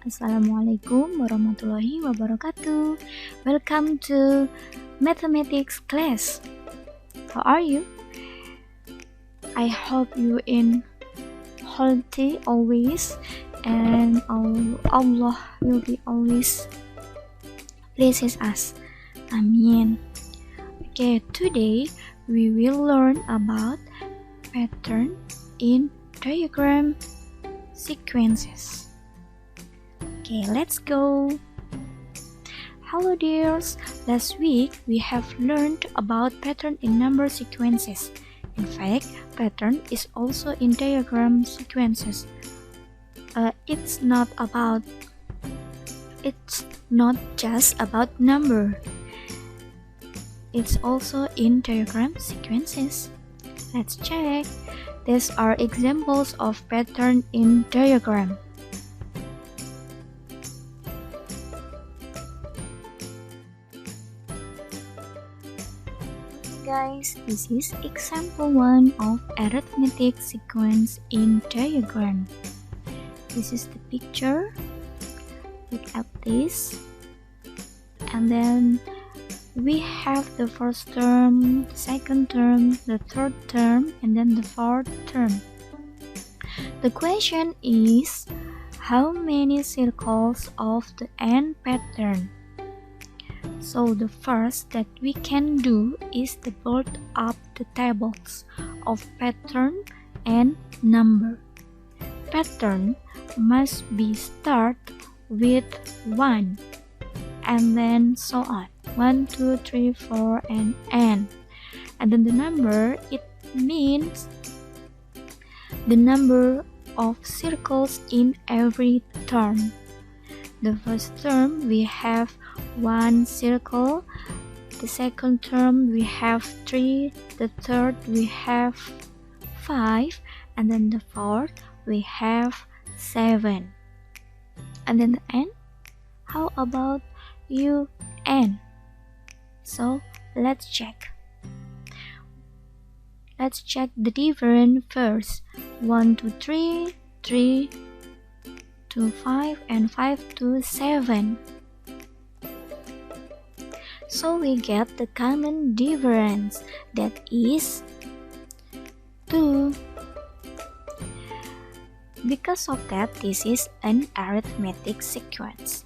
Assalamualaikum warahmatullahi wabarakatuh. Welcome to mathematics class. How are you? I hope you in healthy always, and Allah will be always blesses us. Amin. Okay, today we will learn about pattern in diagram sequences. Okay, let's go. Hello dears, last week we have learned about pattern in number sequences. In fact, pattern is also in diagram sequences. It's not just about number. It's also in diagram sequences. Let's check. These are examples of pattern in diagram. Guys, this is example 1 of arithmetic sequence in diagram. This is the picture. Look at this. And then we have the first term, second term, the third term, and then the fourth term. The question is, how many circles of the n pattern? So the first that we can do is to build up the tables of pattern and number. Pattern must be start with 1 and then so on. 1, 2, 3, 4 and n. And then the number, it means the number of circles in every term. The first term we have 1 circle, the second term we have 3, the third we have 5, and then the fourth we have 7. And then the n, how about un? So let's check. Let's check the difference first. 1 to 3, 3 to 5, and 5 to 7. So we get the common difference, that is 2. Because of that, this is an arithmetic sequence.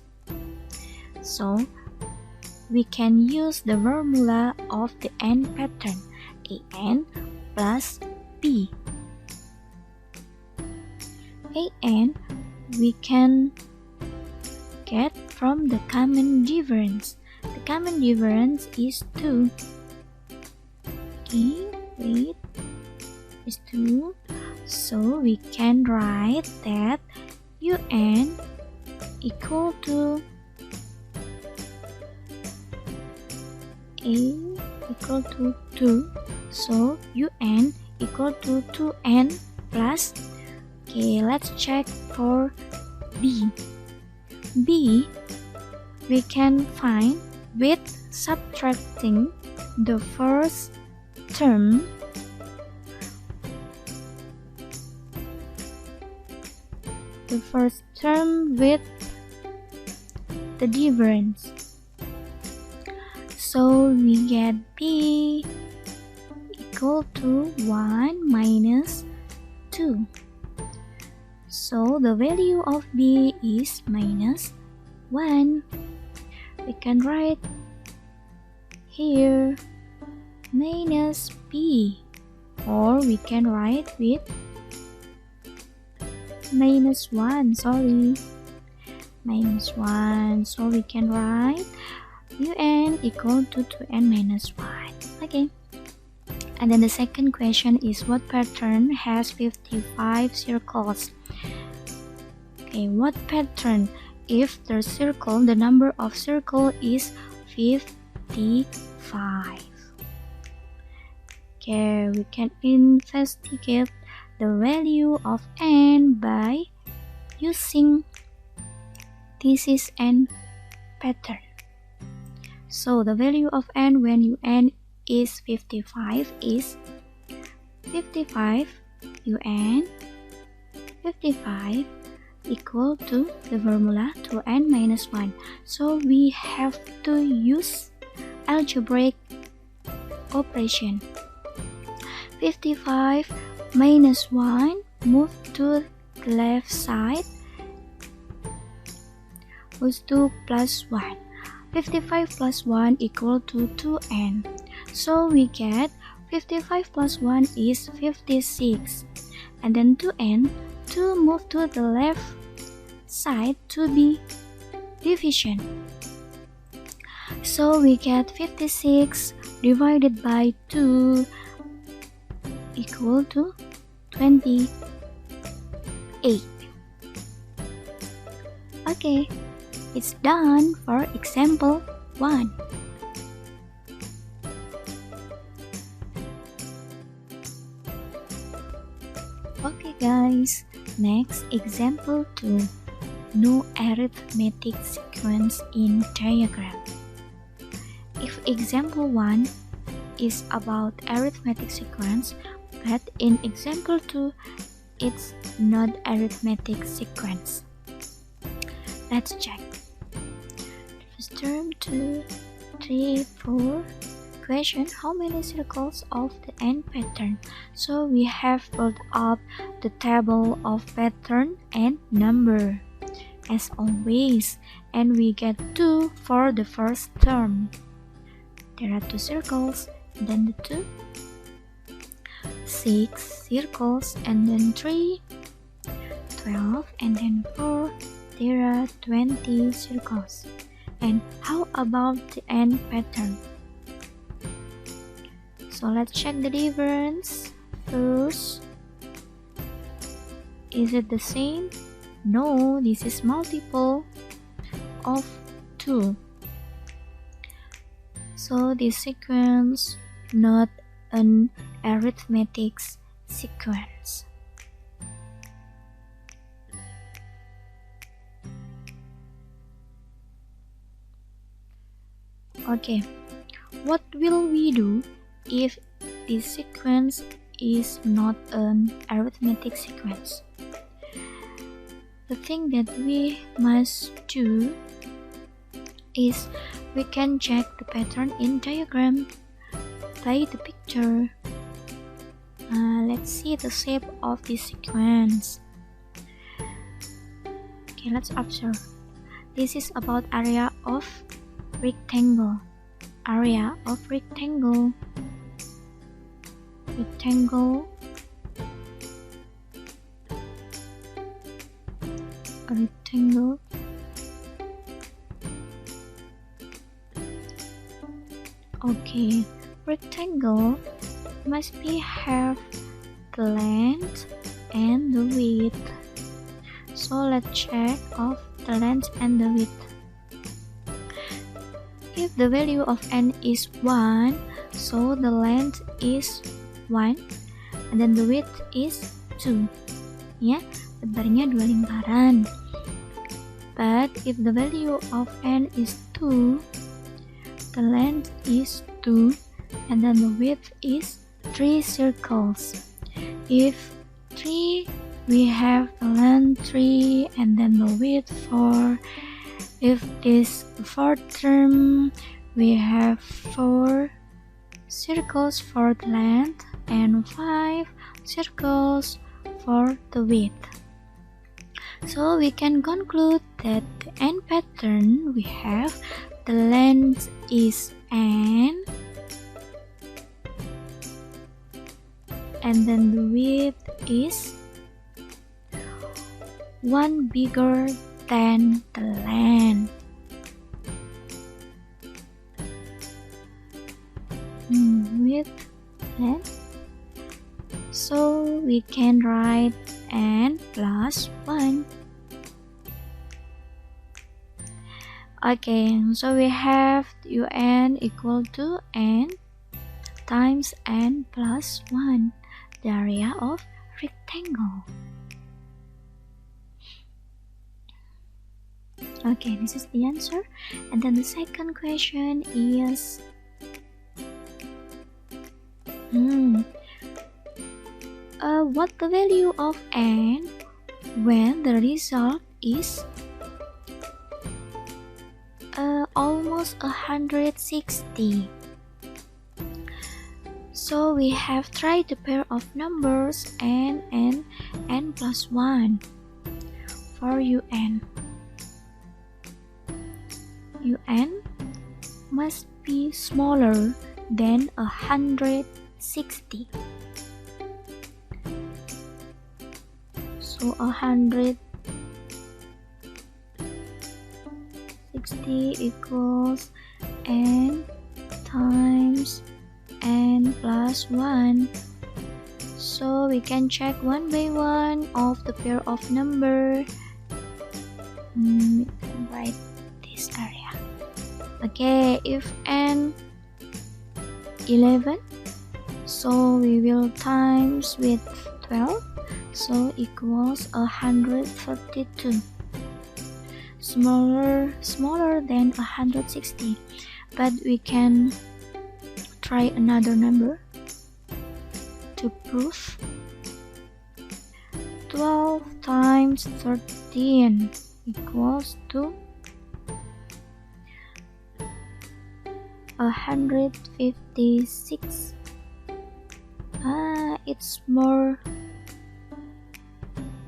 So we can use the formula of the n pattern, an plus b. An we can get from the common difference. The common difference is 2. Okay, wait, is 2. So we can write that un equal to a equal to 2. So un equal to 2n plus. Okay, let's check for b. B we can find with subtracting the first term with the difference. So we get b equal to 1 minus 2. So the value of b is minus 1. We can write here minus b, or we can write with minus 1, minus 1. So we can write un equal to 2n minus 1. Okay. And then the second question is, what pattern has 55 circles? Okay, what pattern if the number of circle is 55? Okay, we can investigate the value of n by using this is n pattern. So the value of n when un is 55 is 55 un 55 equal to the formula 2n minus 1. So we have to use algebraic operation. 55 minus 1 move to the left side was 2 plus 1. 55 plus 1 equal to 2n. So we get 55 plus 1 is 56. And then 2n, 2 move to the left side to be division. So we get 56 divided by 2 equal to 28. Okay, it's done for example 1. Okay guys, next example 2. No arithmetic sequence in diagram. If example 1 is about arithmetic sequence, but in example 2 it's not arithmetic sequence. Let's check. First term 2, 3, 4. Question: how many circles of the n pattern? So we have built up the table of pattern and number as always, and we get 2 for the first term. There are 2 circles, and then the 2, 6 circles, and then 3, 12, and then 4. There are 20 circles. And how about the n pattern? So let's check the difference. First, is it the same? No, this is multiple of 2. So this sequence not an arithmetic sequence. Okay, what will we do if this sequence is not an arithmetic sequence? The thing that we must do is we can check the pattern in diagram by the picture. Let's see the shape of this sequence. Okay, let's observe. This is about area of rectangle. Area of rectangle. Rectangle. Rectangle. Okay, rectangle must be have the length and the width. So let's check of the length and the width. If the value of n is 1, so the length is 1 and then the width is 2. Ya, lebarnya 2 lingkaran. But if the value of n is 2, the length is 2 and then the width is 3 circles. If 3, we have the length 3 and then the width 4. If this fourth term, we have 4 circles for the length and 5 circles for the width. So we can conclude that the n pattern we have the length is n and then the width is 1 bigger than the length. Width, length. So we can write n plus 1. Okay, so we have un equal to n times n plus 1, the area of rectangle. Okay, this is the answer. And then the second question is what the value of n when the result is almost 160. So we have tried the pair of numbers n and n plus 1 for un. Un must be smaller than 160. So 160 equals n times n plus 1. So we can check one by one of the pair of number. We can write this area. Okay, if n 11, so we will times with 12, so equals 132. Smaller than 160, but we can try another number to prove. 12 times 13 equals to 156. It's more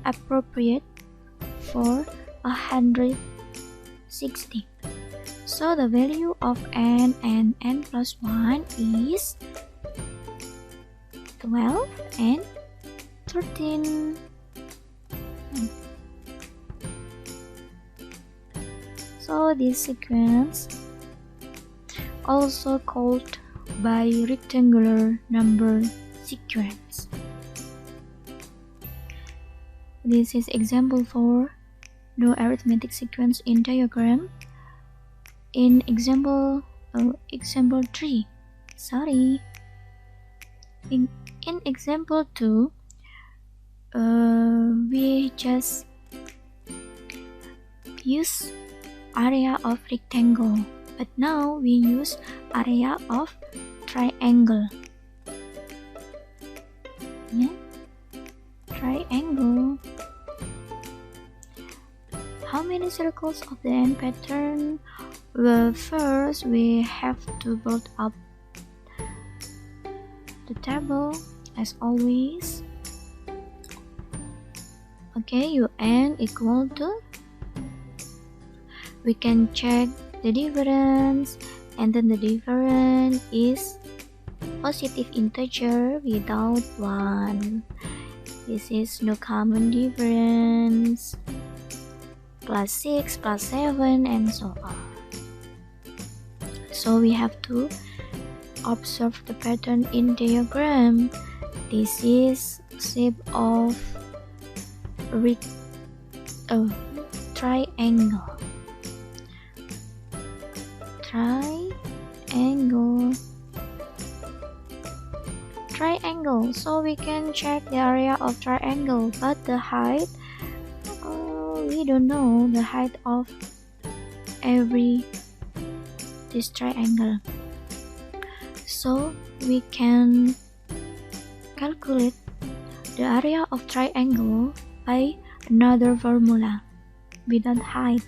appropriate for 160. So the value of n and n plus 1 is 12 and 13. So this sequence, also called by rectangular number sequence. This is example 4, the arithmetic sequence in diagram. In example 3, in example 2, we just use area of rectangle, but now we use area of triangle. Yeah, triangle. How many circles of the n pattern? Well, first we have to build up the table as always. Okay, un equal to, we can check the difference, and then the difference is positive integer without 1. This is no common difference. Plus 6, plus 7, and so on. So we have to observe the pattern in diagram. This is shape of triangle. Triangle. So we can check the area of triangle, but the height, we don't know the height of this triangle. So we can calculate the area of triangle by another formula without height.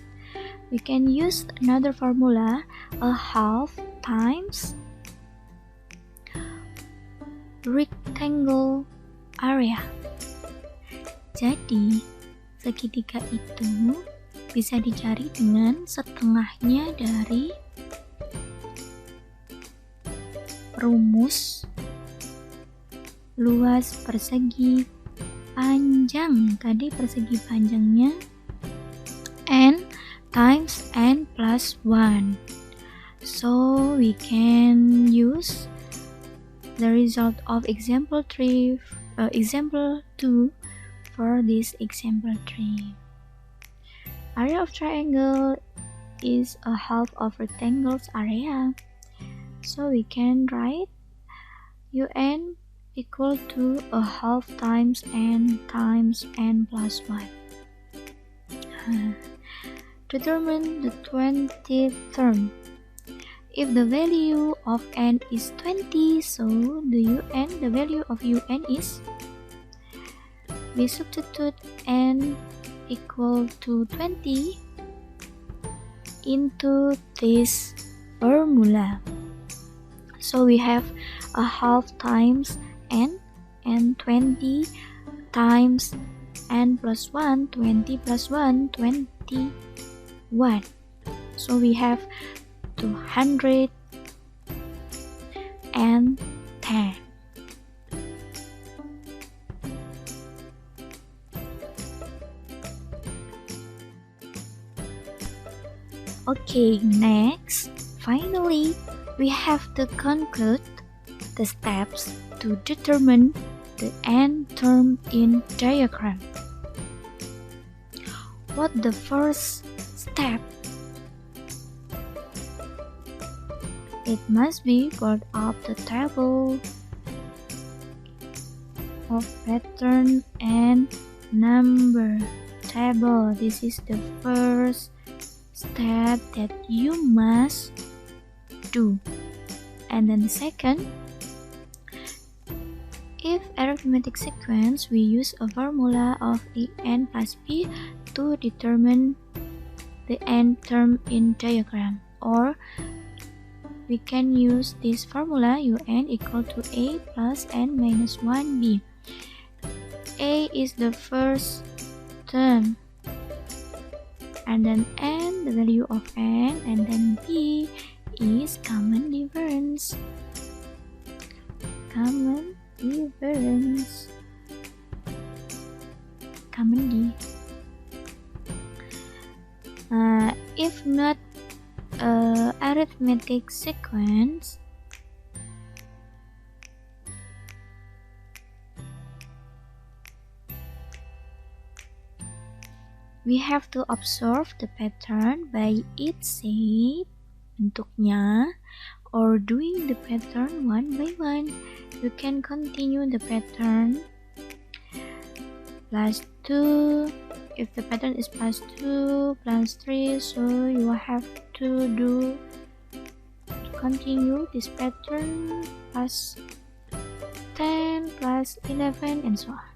We can use another formula, a half times rectangle area. Jadi segitiga itu bisa dicari dengan setengahnya dari rumus luas persegi panjang. Tadi persegi panjangnya n times n plus 1. So we can use the result of example 2 for this example 3. Area of triangle is a half of rectangle's area. So we can write un equal to a half times n plus 1. Determine the 20th term. If the value of n is 20, so the value of un is, we substitute n equal to 20 into this formula. So we have a half times n and 20 times n plus 1, 20 plus 1, 21. So we have 210. Okay, next, finally, we have to conclude the steps to determine the n term in diagram. What the first step? It must be part of the table of pattern and number table. This is the first step that you must do. And then second, if arithmetic sequence, we use a formula of an plus b to determine the n term in diagram, or we can use this formula un equal to a plus n minus 1b. A is the first term, and then n, the value of n, and then b is common difference. Common difference. Common D. If not arithmetic sequence, we have to observe the pattern by its shape, bentuknya, or doing the pattern one by one. You can continue the pattern plus 2. If the pattern is plus 2, plus 3, so you have to continue this pattern plus 10, plus 11, and so on.